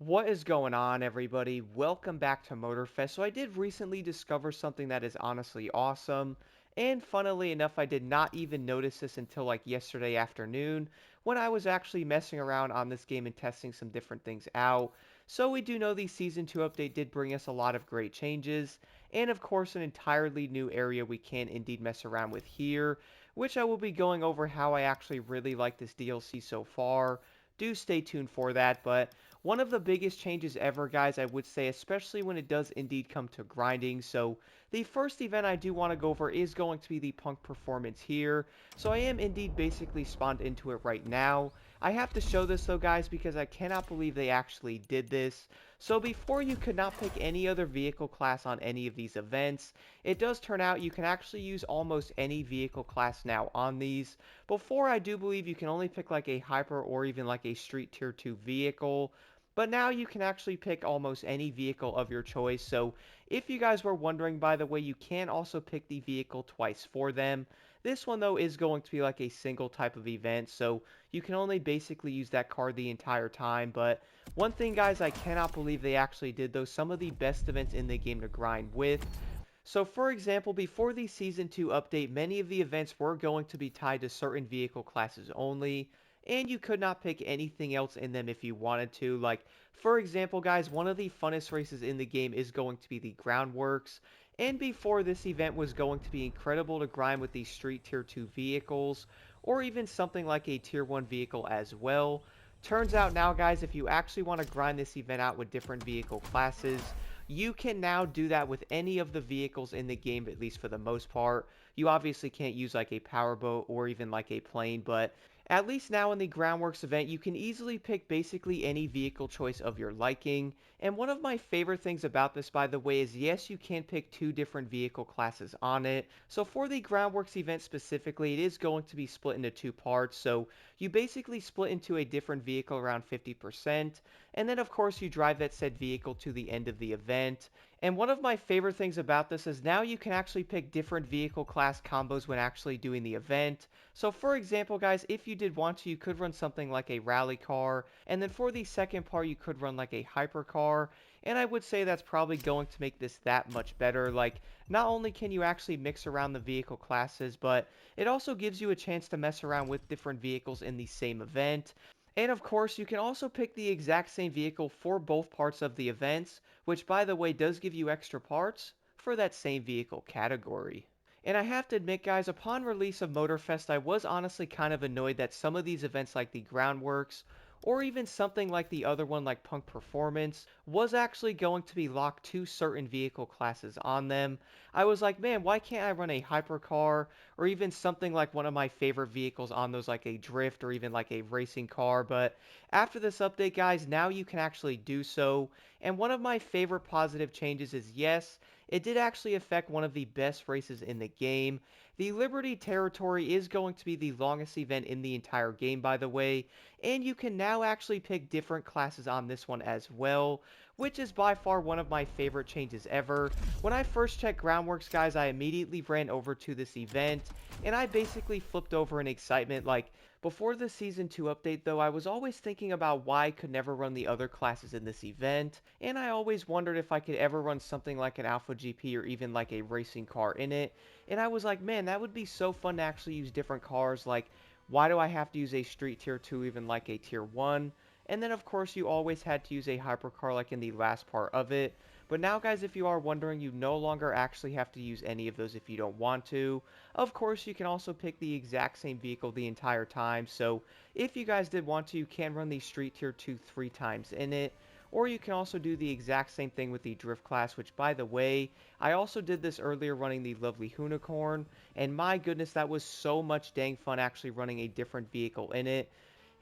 What is going on, everybody? Welcome back to Motorfest. So I did recently discover something that is honestly awesome, and funnily enough, I did not even notice this until like yesterday afternoon when I was actually messing around on this game and testing some different things out. So we do know the Season 2 update did bring us a lot of great changes, and of course an entirely new area we can indeed mess around with here, which I will be going over how I actually really like this DLC so far. Do stay tuned for that, but one of the biggest changes ever, guys, I would say, especially when it does indeed come to grinding. So the first event I do want to go over is going to be the Punk Performance here. So I am indeed basically spawned into it right now. I have to show this though, guys, because I cannot believe they actually did this. So before you could not pick any other vehicle class on any of these events, it does turn out you can actually use almost any vehicle class now on these. Before, I do believe you can only pick like a hyper or even like a street tier 2 vehicle. But now you can actually pick almost any vehicle of your choice. So if you guys were wondering, by the way, you can also pick the vehicle twice for them. This one, though, is going to be like a single type of event. So you can only basically use that car the entire time. But one thing, guys, I cannot believe they actually did, though, some of the best events in the game to grind with. So for example, before the Season 2 update, many of the events were going to be tied to certain vehicle classes only, and you could not pick anything else in them if you wanted to. Like, for example, guys, one of the funnest races in the game is going to be the Groundworks, and before this event was going to be incredible to grind with these Street Tier 2 vehicles, or even something like a Tier 1 vehicle as well. Turns out now, guys, if you actually want to grind this event out with different vehicle classes, you can now do that with any of the vehicles in the game, at least for the most part. You obviously can't use like a powerboat or even like a plane, but at least now in the Groundworks event, you can easily pick basically any vehicle choice of your liking. And one of my favorite things about this, by the way, is yes, you can pick two different vehicle classes on it. So for the Groundworks event specifically, it is going to be split into two parts. So you basically split into a different vehicle around 50%, and then of course you drive that said vehicle to the end of the event. And one of my favorite things about this is now you can actually pick different vehicle class combos when actually doing the event. So for example, guys, if you did want to, you could run something like a rally car, and then for the second part you could run like a hypercar. And I would say that's probably going to make this that much better. Like, not only can you actually mix around the vehicle classes, but it also gives you a chance to mess around with different vehicles in the same event. And of course, you can also pick the exact same vehicle for both parts of the events, which by the way does give you extra parts for that same vehicle category. And I have to admit, guys, upon release of Motorfest, I was honestly kind of annoyed that some of these events like the Groundworks, or even something like the other one like Punk Performance, was actually going to be locked to certain vehicle classes on them. I was like, man, why can't I run a hypercar, or even something like one of my favorite vehicles on those like a drift, or even like a racing car? But after this update, guys, now you can actually do so. And one of my favorite positive changes is yes, it did actually affect one of the best races in the game. The Liberty Territory is going to be the longest event in the entire game, by the way, and you can now actually pick different classes on this one as well, which is by far one of my favorite changes ever. When I first checked Groundworks, guys, I immediately ran over to this event, and I basically flipped over in excitement. Like, before the Season 2 update, though, I was always thinking about why I could never run the other classes in this event, and I always wondered if I could ever run something like an Alpha GP or even like a racing car in it. And I was like, man, that would be so fun to actually use different cars. Like, why do I have to use a street tier 2, even like a tier 1? And then, of course, you always had to use a hypercar like in the last part of it. But now, guys, if you are wondering, you no longer actually have to use any of those if you don't want to. Of course, you can also pick the exact same vehicle the entire time. So if you guys did want to, you can run the Street Tier 2 3 times in it. Or you can also do the exact same thing with the Drift class, which, by the way, I also did this earlier running the lovely Unicorn. And my goodness, that was so much dang fun actually running a different vehicle in it.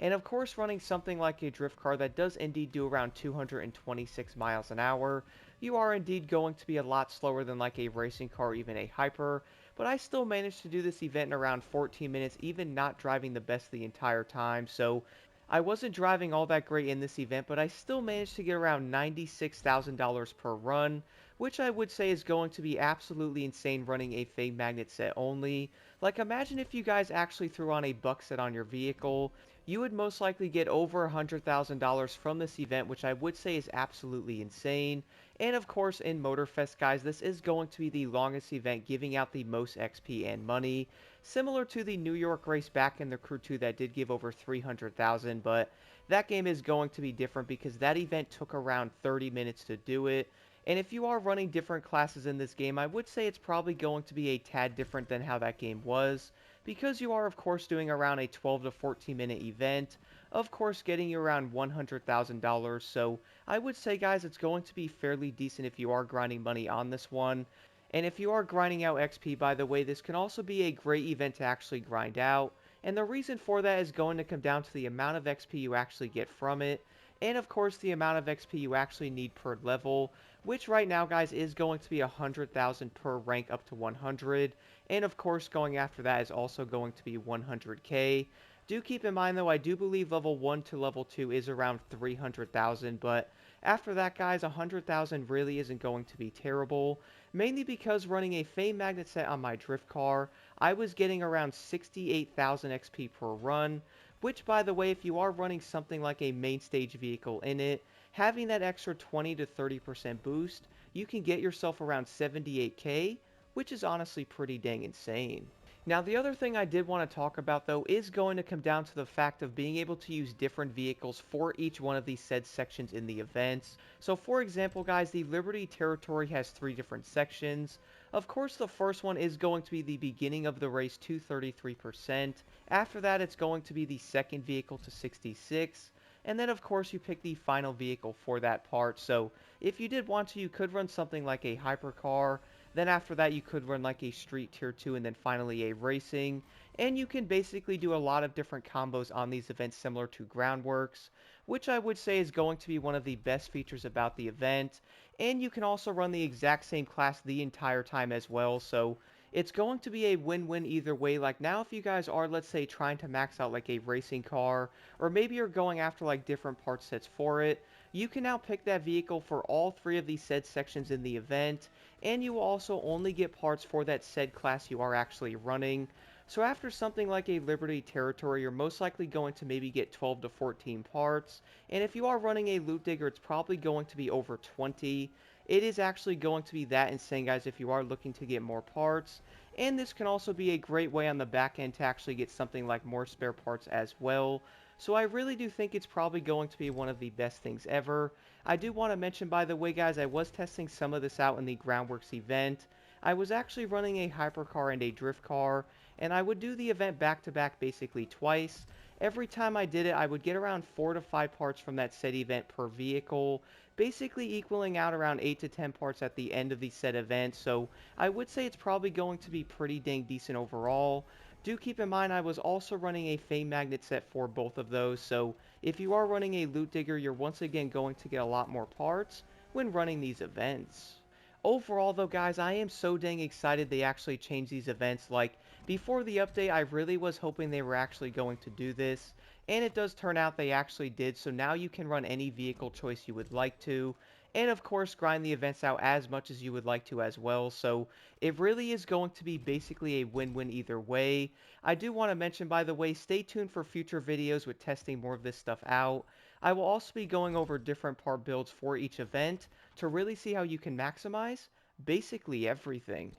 And of course, running something like a drift car that does indeed do around 226 miles an hour, you are indeed going to be a lot slower than like a racing car or even a hyper, but I still managed to do this event in around 14 minutes, even not driving the best the entire time. So I wasn't driving all that great in this event, but I still managed to get around $96,000 per run, which I would say is going to be absolutely insane running a fade magnet set only. Like, imagine if you guys actually threw on a buck set on your vehicle. you would most likely get over $100,000 from this event, which I would say is absolutely insane. And of course, in Motorfest, guys, this is going to be the longest event giving out the most XP and money, similar to the New York race back in the Crew 2 that did give over 300,000, but that game is going to be different because that event took around 30 minutes to do it. And if you are running different classes in this game, I would say it's probably going to be a tad different than how that game was, because you are of course doing around a 12 to 14 minute event, of course getting you around $100,000. So I would say, guys, it's going to be fairly decent if you are grinding money on this one. And if you are grinding out XP, by the way, this can also be a great event to actually grind out. And the reason for that is going to come down to the amount of XP you actually get from it, and of course the amount of XP you actually need per level, which right now, guys, is going to be 100,000 per rank up to 100, and of course going after that is also going to be 100k. Do keep in mind though, I do believe level 1 to level 2 is around 300,000, but after that, guys, 100,000 really isn't going to be terrible, mainly because running a Fame Magnet set on my drift car, I was getting around 68,000 XP per run, which, by the way, if you are running something like a main stage vehicle in it, having that extra 20 to 30% boost, you can get yourself around 78k, which is honestly pretty dang insane. Now, the other thing I did want to talk about, though, is going to come down to the fact of being able to use different vehicles for each one of these said sections in the events. So, for example, guys, the Liberty Territory has 3 different sections. Of course, the first one is going to be the beginning of the race to 33%. After that, it's going to be the second vehicle to 66. And then, of course, you pick the final vehicle for that part. So, if you did want to, you could run something like a hypercar. Then after that, you could run like a street tier 2 and then finally a racing. And you can basically do a lot of different combos on these events similar to Groundworks, which I would say is going to be one of the best features about the event. And you can also run the exact same class the entire time as well. So it's going to be a win-win either way. Like now, if you guys are, let's say, trying to max out like a racing car, or maybe you're going after like different part sets for it, you can now pick that vehicle for all 3 of these said sections in the event, and you will also only get parts for that said class you are actually running. So after something like a Liberty Territory, you're most likely going to maybe get 12 to 14 parts, and if you are running a Loot Digger, it's probably going to be over 20. It is actually going to be that insane, guys, if you are looking to get more parts, and this can also be a great way on the back end to actually get something like more spare parts as well. So I really do think it's probably going to be one of the best things ever. I do want to mention, by the way, guys, I was testing some of this out in the Groundworks event. I was actually running a hypercar and a drift car, and I would do the event back to back basically twice. Every time I did it, I would get around 4 to 5 parts from that said event per vehicle, basically equaling out around 8 to 10 parts at the end of the said event. So I would say it's probably going to be pretty dang decent overall. Do keep in mind I was also running a Fame Magnet set for both of those, so if you are running a Loot Digger, you're once again going to get a lot more parts when running these events. Overall though, guys, I am so dang excited they actually changed these events. Like, before the update, I really was hoping they were actually going to do this, and it does turn out they actually did, so now you can run any vehicle choice you would like to, and of course grind the events out as much as you would like to as well. So it really is going to be basically a win-win either way. I do want to mention, by the way, stay tuned for future videos with testing more of this stuff out. I will also be going over different part builds for each event to really see how you can maximize basically everything.